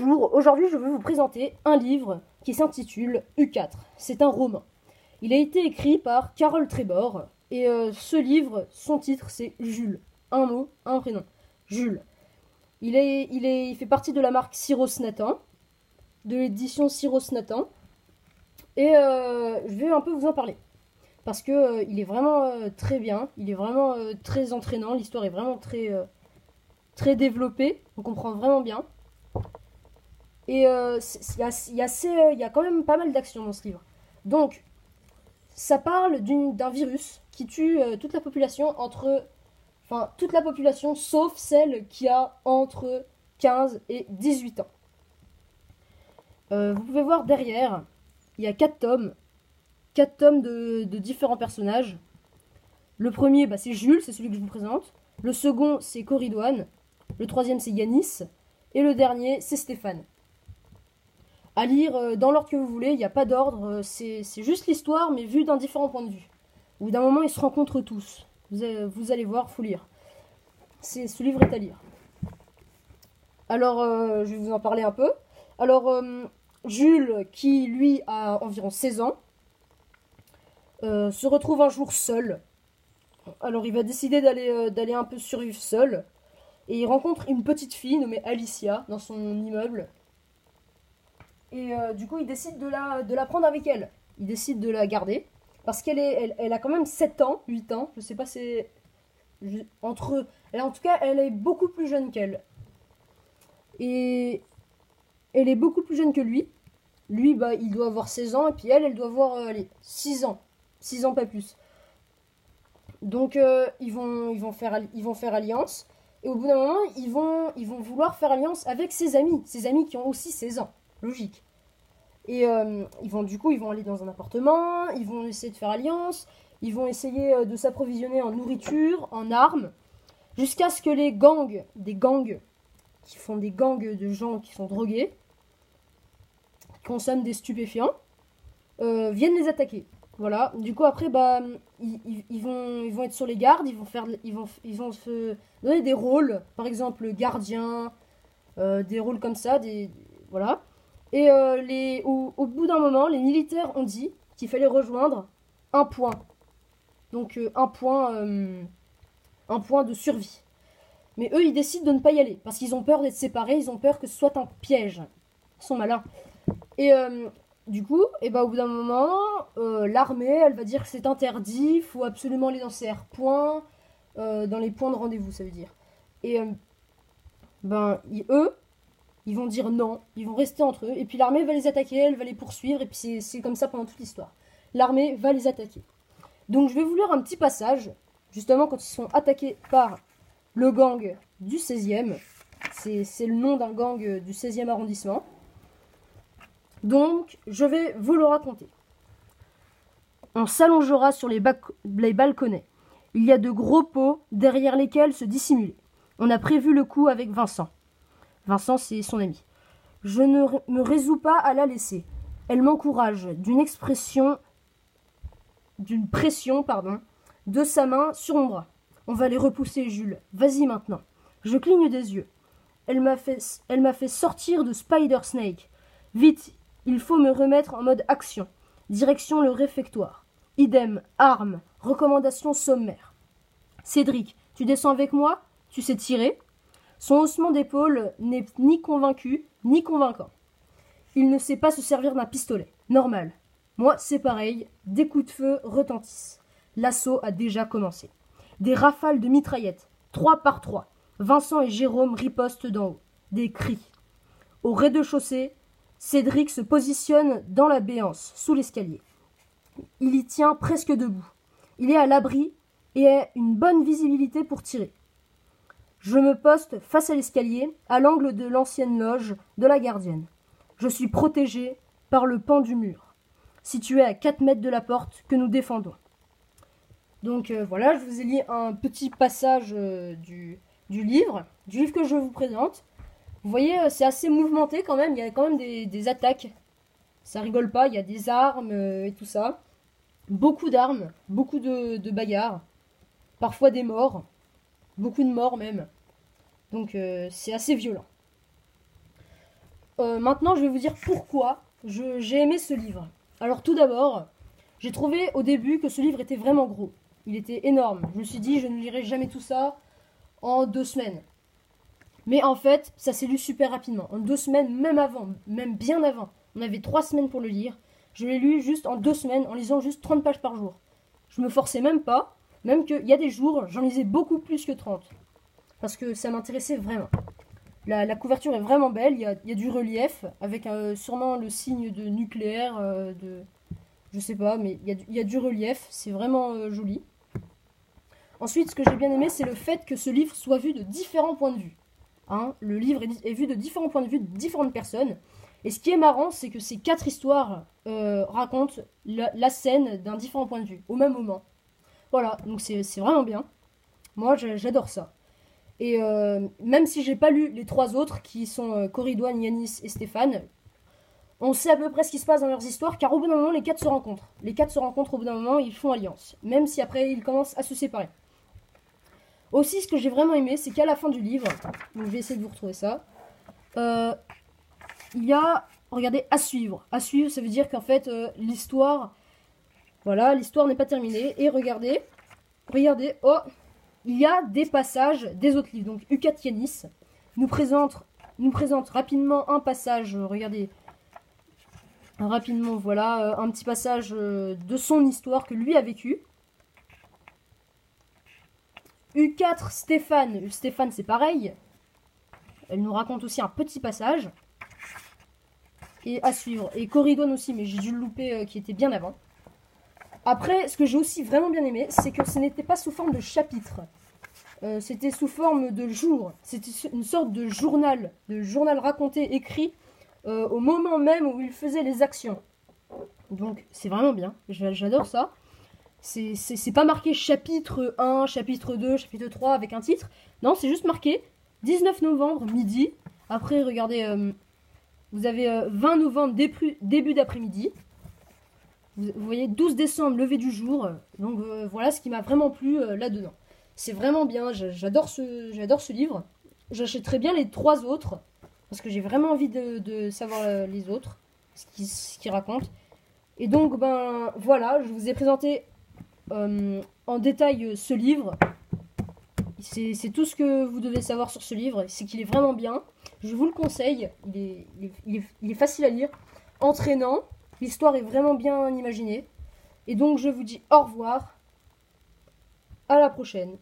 Bonjour, aujourd'hui je vais vous présenter un livre qui s'intitule U4. C'est un roman. Il a été écrit par Carole Trébor et ce livre, son titre c'est Jules. Un mot, un prénom. Jules. Il fait partie de la marque Cyrus Nathan, de l'édition Cyrus Nathan. Et je vais un peu vous en parler. Parce que il est vraiment très bien, il est vraiment très entraînant, l'histoire est vraiment très développée, on comprend vraiment bien. Et il y a quand même pas mal d'action dans ce livre. Donc, ça parle d'un virus qui tue toute la population toute la population sauf celle qui a entre 15 et 18 ans. Vous pouvez voir derrière, il y a 4 tomes. 4 tomes de différents personnages. Le premier, c'est Jules, c'est celui que je vous présente. Le second, c'est Coridouane. Le troisième, c'est Yanis. Et le dernier, c'est Stéphane. À lire dans l'ordre que vous voulez, il n'y a pas d'ordre. C'est juste l'histoire, mais vue d'un différent point de vue. Au bout d'un moment, ils se rencontrent tous. Vous allez voir, faut lire. Ce livre est à lire. Alors, je vais vous en parler un peu. Alors, Jules, qui lui a environ 16 ans, se retrouve un jour seul. Alors il va décider d'aller un peu survivre seul. Et il rencontre une petite fille nommée Alicia dans son immeuble. Et du coup il décide de la prendre avec elle. Il décide de la garder. Parce elle a quand même 7 ans, 8 ans. Je sais pas, c'est... Entre eux. En tout cas, elle est beaucoup plus jeune qu'elle. Et elle est beaucoup plus jeune que lui. Lui, il doit avoir 16 ans. Et puis elle doit avoir 6 ans. 6 ans, pas plus. Donc ils vont faire alliance. Et au bout d'un moment, ils vont vouloir faire alliance avec ses amis qui ont aussi 16 ans. Logique. Et ils vont aller dans un appartement, ils vont essayer de faire alliance, ils vont essayer de s'approvisionner en nourriture, en armes, jusqu'à ce que des gangs, qui font des gangs de gens qui sont drogués, qui consomment des stupéfiants, viennent les attaquer. Voilà, du coup après ils vont être sur les gardes, ils vont se donner des rôles, par exemple gardien, des rôles comme ça, voilà. Et au bout d'un moment, les militaires ont dit qu'il fallait rejoindre un point. Donc un point de survie. Mais eux, ils décident de ne pas y aller parce qu'ils ont peur d'être séparés, ils ont peur que ce soit un piège. Ils sont malins. Et du coup, au bout d'un moment, l'armée, elle va dire que c'est interdit, il faut absolument aller dans ces points, dans les points de rendez-vous, ça veut dire. Et eux, ils vont dire non, ils vont rester entre eux, et puis l'armée va les attaquer, elle va les poursuivre, et puis c'est comme ça pendant toute l'histoire. L'armée va les attaquer. Donc je vais vous lire un petit passage, justement quand ils sont attaqués par le gang du 16e, c'est le nom d'un gang du 16e arrondissement. Donc, je vais vous le raconter. On s'allongera sur les balconnets. Il y a de gros pots derrière lesquels se dissimuler. On a prévu le coup avec Vincent. Vincent, c'est son ami. Je ne me résous pas à la laisser. Elle m'encourage d'une pression, de sa main sur mon bras. On va les repousser, Jules. Vas-y maintenant. Je cligne des yeux. Elle m'a fait sortir de Spider Snake. Vite, il faut me remettre en mode action. Direction le réfectoire. Idem, armes, recommandations sommaires. Cédric, tu descends avec moi? Tu sais tirer? Son haussement d'épaule n'est ni convaincu, ni convaincant. Il ne sait pas se servir d'un pistolet. Normal. Moi, c'est pareil. Des coups de feu retentissent. L'assaut a déjà commencé. Des rafales de mitraillettes. 3 par 3. Vincent et Jérôme ripostent d'en haut. Des cris. Au rez-de-chaussée, Cédric se positionne dans la béance, sous l'escalier. Il y tient presque debout. Il est à l'abri et a une bonne visibilité pour tirer. Je me poste face à l'escalier, à l'angle de l'ancienne loge de la gardienne. Je suis protégé par le pan du mur, situé à 4 mètres de la porte que nous défendons. Donc voilà, je vous ai lu un petit passage du livre que je vous présente. Vous voyez, c'est assez mouvementé quand même, il y a quand même des attaques. Ça rigole pas, il y a des armes et tout ça. Beaucoup d'armes, beaucoup de bagarres. Parfois des morts. Beaucoup de morts même. Donc c'est assez violent. maintenant, je vais vous dire pourquoi j'ai aimé ce livre. Alors tout d'abord, j'ai trouvé au début que ce livre était vraiment gros. Il était énorme. Je me suis dit, je ne lirai jamais tout ça en 2 semaines. Mais en fait, ça s'est lu super rapidement. En 2 semaines, même avant, même bien avant. On avait 3 semaines pour le lire. Je l'ai lu juste en 2 semaines, en lisant juste 30 pages par jour. Je me forçais même pas. Même qu'il y a des jours, j'en lisais beaucoup plus que 30. Parce que ça m'intéressait vraiment. La couverture est vraiment belle. Il y a du relief, avec sûrement le signe de nucléaire, je sais pas, mais il y a du relief. C'est vraiment joli. Ensuite, ce que j'ai bien aimé, c'est le fait que ce livre soit vu de différents points de vue. Hein, le livre est vu de différents points de vue, de différentes personnes. Et ce qui est marrant, c'est que ces 4 histoires racontent la scène d'un différent point de vue, au même moment. Voilà, donc c'est vraiment bien. Moi, j'adore ça. Et même si j'ai pas lu les 3 autres, qui sont Corridon, Yanis et Stéphane, on sait à peu près ce qui se passe dans leurs histoires, car au bout d'un moment, les 4 se rencontrent. Les 4 se rencontrent au bout d'un moment, ils font alliance. Même si après, ils commencent à se séparer. Aussi, ce que j'ai vraiment aimé, c'est qu'à la fin du livre, donc je vais essayer de vous retrouver ça, il y a, regardez, à suivre. À suivre, ça veut dire qu'en fait, l'histoire, voilà, l'histoire n'est pas terminée. Et regardez, oh, il y a des passages des autres livres. Donc, Ukat Yanis nous présente rapidement un passage, regardez, rapidement, voilà, un petit passage de son histoire que lui a vécu. U4 Stéphane, c'est pareil. Elle nous raconte aussi un petit passage. Et à suivre. Et Corridon aussi, mais j'ai dû le louper qui était bien avant. Après, ce que j'ai aussi vraiment bien aimé, c'est que ce n'était pas sous forme de chapitre. C'était sous forme de jour. C'était une sorte de journal raconté, écrit, au moment même où il faisait les actions. Donc c'est vraiment bien, j'adore ça. C'est pas marqué chapitre 1, chapitre 2, chapitre 3 avec un titre. Non, c'est juste marqué 19 novembre, midi. Après, regardez, vous avez 20 novembre, début d'après-midi. Vous voyez, 12 décembre, lever du jour. Donc voilà ce qui m'a vraiment plu là-dedans. C'est vraiment bien, j'adore ce livre. J'achèterai bien les 3 autres. Parce que j'ai vraiment envie de savoir les autres, ce qu'ils racontent. Et donc, ben voilà, je vous ai présenté en détail ce livre. C'est tout ce que vous devez savoir sur ce livre. C'est qu'il est vraiment bien. Je vous le conseille. Il est facile à lire, entraînant. L'histoire est vraiment bien imaginée. Et donc je vous dis au revoir. À la prochaine.